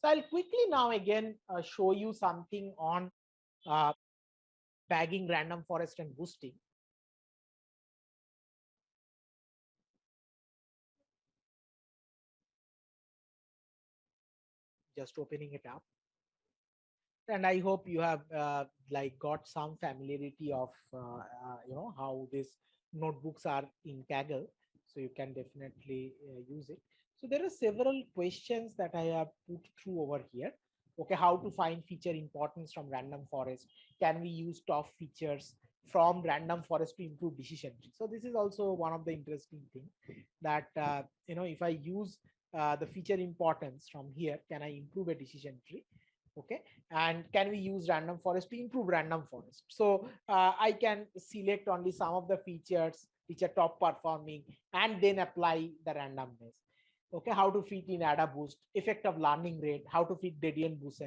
So I'll quickly now again show you something on uh, bagging, random forest, and boosting. Just opening it up. And I hope you have like got some familiarity of how these notebooks are in Kaggle, so you can definitely use it. So there are several questions that I have put through over here. Okay, how to find feature importance from random forest? Can we use top features from random forest to improve decision tree? So this is also one of the interesting thing that if I use the feature importance from here, can I improve a decision tree? Okay, and can we use random forest to improve random forest? So I can select only some of the features which are top performing and then apply the randomness. Okay, how to fit in ADA boost, effect of learning rate, how to fit gradient boost,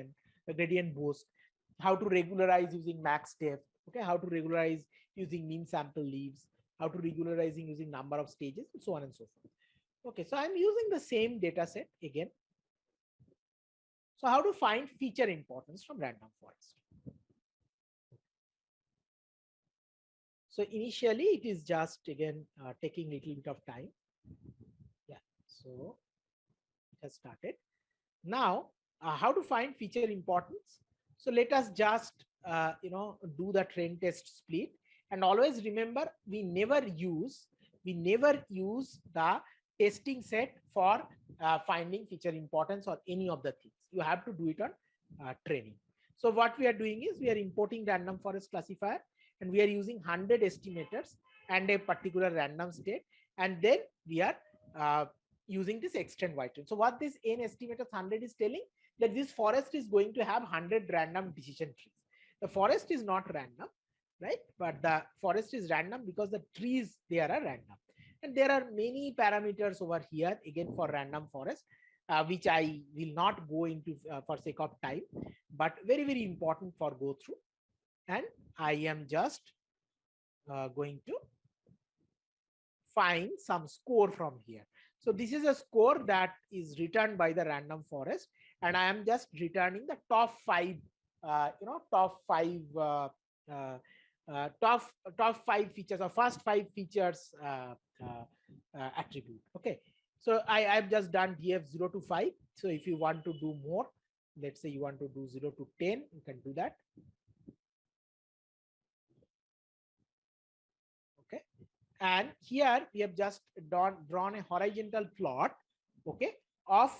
how to regularize using max depth. Okay, how to regularize using mean sample leaves, how to regularizing using number of stages, and so on and so forth. Okay, so I'm using the same data set again. So how to find feature importance from random forest? So initially it is just again taking a little bit of time. Yeah, so it has started. Now, how to find feature importance? So let us just do the trend test split, and always remember we never use the testing set for finding feature importance or any of the things. You have to do it on training. So what we are doing is we are importing random forest classifier, and we are using 100 estimators and a particular random state, and then we are using this extend wide trend. So what this n estimators 100 is telling, that this forest is going to have 100 random decision trees. The forest is not random, right? But the forest is random because the trees there are random. And there are many parameters over here again for random forest, which I will not go into for sake of time, but very, very important for go through. And I am just going to find some score from here. So this is a score that is returned by the random forest, and I am just returning the top five, top five, uh, top five features or first five features attribute. Okay, so I've just done DF 0 to 5. So if you want to do more, let's say you want to do 0 to 10, you can do that. Okay, and here we have just drawn a horizontal plot, okay, of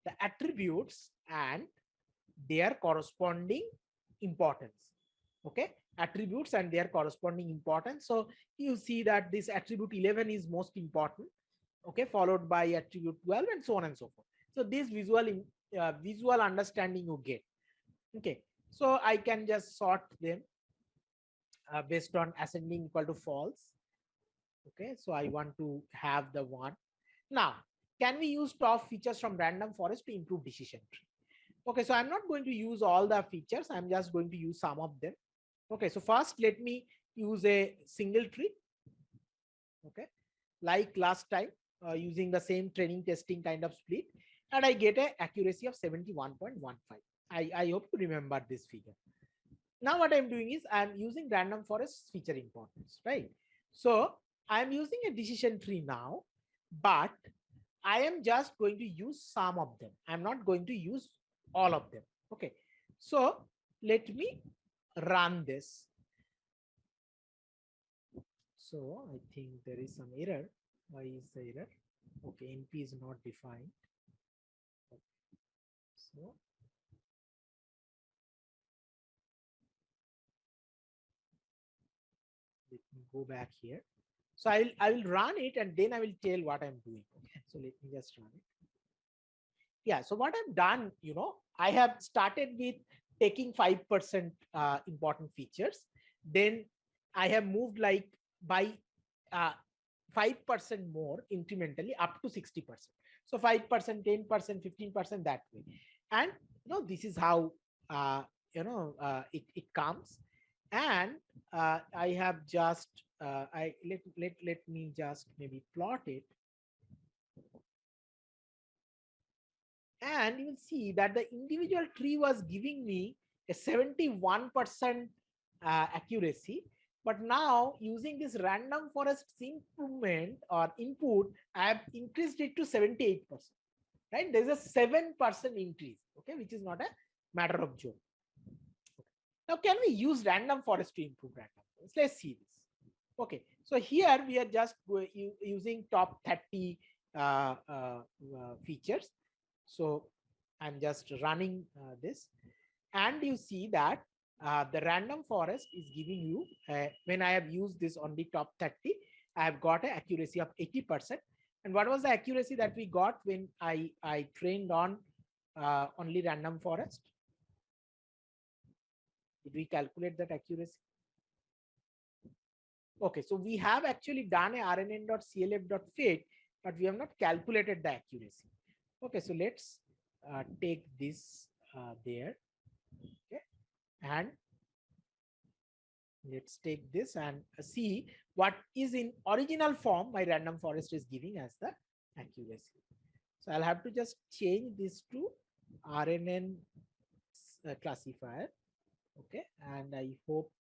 the attributes and their corresponding importance. Okay, attributes and their corresponding importance. So you see that this attribute 11 is most important, okay, followed by attribute 12, and so on and so forth. So this visual understanding you get. Okay, so I can just sort them based on ascending equal to false. Okay, so I want to have the one. Now, can we use top features from random forest to improve decision tree? Okay, so I'm not going to use all the features. I'm just going to use some of them. Okay, so first let me use a single tree. Okay, like last time using the same training testing kind of split, and I get an accuracy of 71.15. I hope you remember this figure. Now what I'm doing is I'm using random forest feature importance, right? So I'm using a decision tree now, but I am just going to use some of them. I'm not going to use all of them. Okay, so let me run this. So I think there is some error. Why is the error? Okay, NP is not defined. Okay. So let me go back here. So I will run it, and then I will tell what I'm doing. Okay, so let me just run it. Yeah, so what I've done, I have started with taking 5% important features. Then I have moved like by 5% more incrementally up to 60%. So 5%, 10%, 15%, that way. And this is how it comes. And I have just let me just maybe plot it. and you will see that the individual tree was giving me a 71% accuracy. But now using this random forest improvement or input, I have increased it to 78%. Right? There's a 7% increase, okay, which is not a matter of joke. Okay. Now, can we use random forest to improve random forest? Let's see this. Okay, so here we are just using top 30 features. So I'm just running this, and you see that the random forest is giving you, when I have used this on the top 30, I have got an accuracy of 80%. And what was the accuracy that we got when I trained on only random forest? Did we calculate that accuracy? Okay, so we have actually done a rnn.clf.fit, but we have not calculated the accuracy. Okay, so let's take this there. Okay, and let's take this and see what is in original form my random forest is giving as the accuracy. So I'll have to just change this to RNN classifier. Okay, and I hope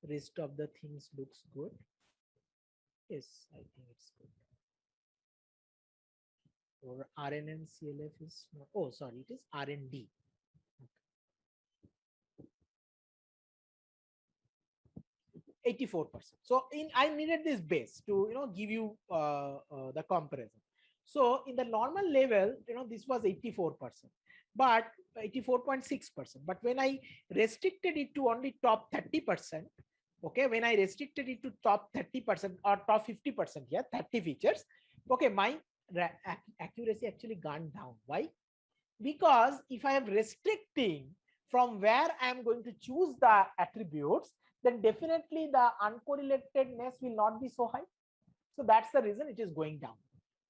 rest of the things looks good. Yes, I think it's good. Or RNN CLF is not, oh sorry, it is RND. 84%. So I needed this base to give you the comparison. So in the normal level, this was 84%, but 84.6%. But when I restricted it to only top 30%, okay, when I restricted it to top 30% or top 50%, yeah, 30 features, okay, my accuracy actually gone down. Why? Because if I am restricting from where I am going to choose the attributes, then definitely the uncorrelatedness will not be so high. So that's the reason it is going down.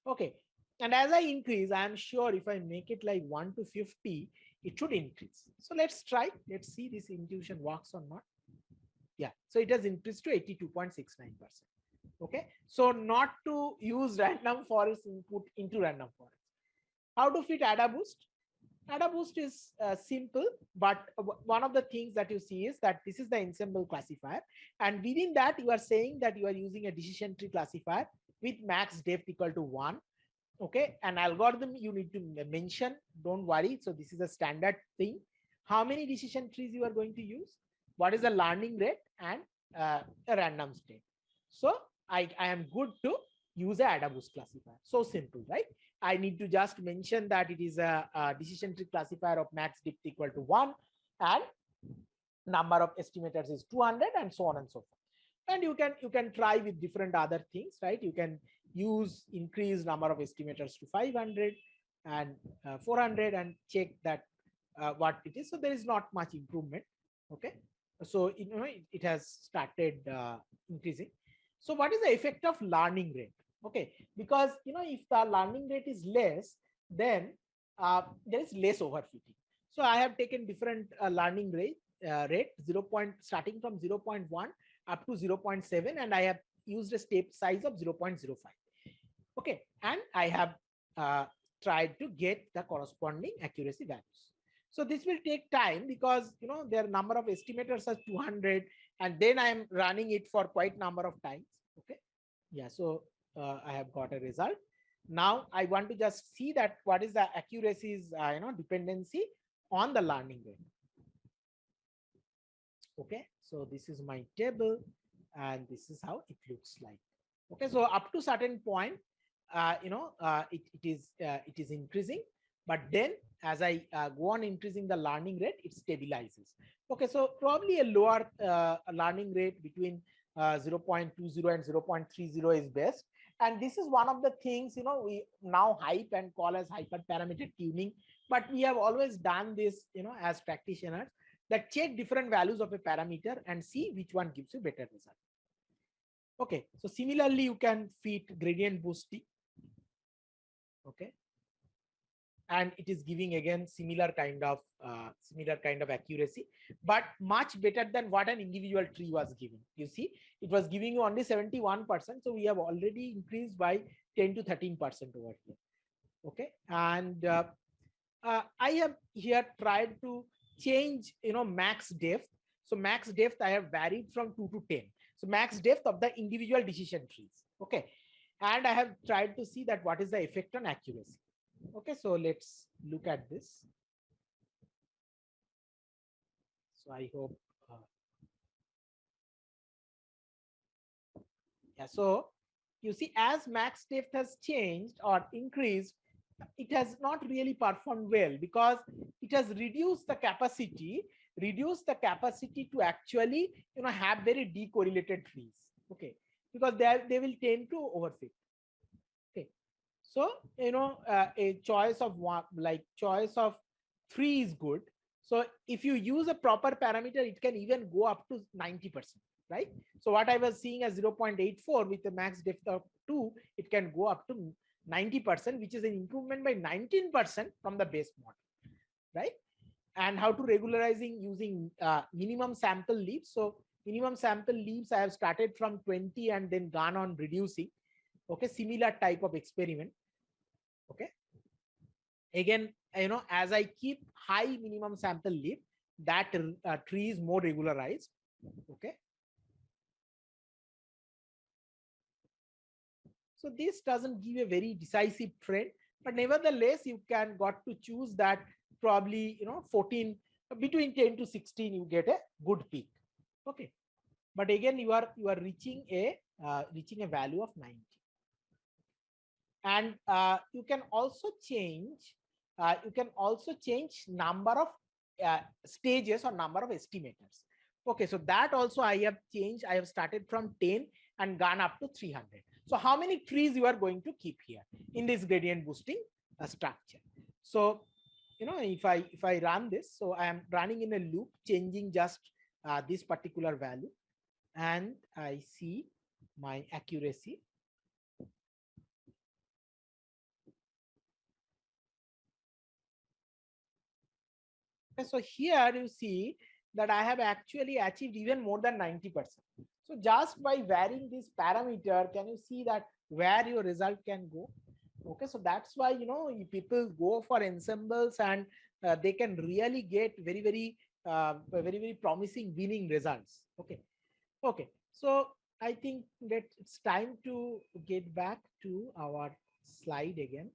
Okay. And as I increase, I am sure if I make it like 1 to 50, it should increase. So let's try. Let's see this intuition works or not. Yeah. So it has increased to 82.69%. Okay. So not to use random forest input into random forest. How to fit AdaBoost? AdaBoost is simple, but one of the things that you see is that this is the ensemble classifier, and within that you are saying that you are using a decision tree classifier with max depth equal to 1. Okay, an algorithm you need to mention, don't worry. So this is a standard thing. How many decision trees you are going to use, what is the learning rate, and a random state. So I am good to use a AdaBoost classifier. So simple, right? I need to just mention that it is a decision tree classifier of max depth equal to 1, and number of estimators is 200, and so on and so forth. And you can try with different other things, right? You can use increase number of estimators to 500 and 400 and check that what it is. So there is not much improvement. Okay, so it has started increasing. So what is the effect of learning rate? Okay, because if the learning rate is less, then there is less overfitting. So I have taken different learning rate 0. Starting from 0.1 up to 0.7, and I have used a step size of 0.05. Okay, and I have tried to get the corresponding accuracy values. So this will take time because their number of estimators are 200, and then I am running it for quite number of times. Okay, yeah, so I have got a result. Now I want to just see that what is the accuracy's dependency on the learning rate. Okay, so this is my table, and this is how it looks like. Okay, so up to certain point, it is increasing, but then as I go on increasing the learning rate, it stabilizes. Okay, so probably a lower learning rate between 0.20 and 0.30 is best. And this is one of the things we now hype and call as hyperparameter tuning, but we have always done this as practitioners, that check different values of a parameter and see which one gives you better result. Okay, so similarly you can fit gradient boosting. Okay, and it is giving again similar kind of accuracy, but much better than what an individual tree was giving. You see, it was giving you only 71%, so we have already increased by 10 to 13% over here. Okay, and I have here tried to change, max depth. So max depth I have varied from 2 to 10. So max depth of the individual decision trees. Okay. And I have tried to see that what is the effect on accuracy. Okay. So let's look at this. So I hope, uh, yeah. So you see, as max depth has changed or increased, it has not really performed well because it has reduced the capacity to actually, have very decorrelated trees. Okay. Because they will tend to overfit. Okay. So, a choice of one, like choice of three is good. So if you use a proper parameter, it can even go up to 90%, right? So what I was seeing as 0.84 with the max depth of 2, it can go up to 90%, which is an improvement by 19% from the base model, right? And how to regularizing using minimum sample leaves. So minimum sample leaves, I have started from 20 and then gone on reducing. Okay, similar type of experiment. Okay. Again, as I keep high minimum sample leaf, that tree is more regularized. Okay. So this doesn't give a very decisive trend, but nevertheless, you can got to choose that probably, 14, between 10 to 16, you get a good peak. Okay. But again, you are reaching a value of 90. And you can also change number of stages or number of estimators. Okay, so that also I have changed. I have started from 10 and gone up to 300. So how many trees you are going to keep here in this gradient boosting structure? So if I run this, so I am running in a loop, changing just this particular value, and I see my accuracy. So here you see that I have actually achieved even more than 90%. So just by varying this parameter, can you see that where your result can go? Okay, so that's why, people go for ensembles, and they can really get very promising winning results. Okay. Okay. So I think that it's time to get back to our slide again.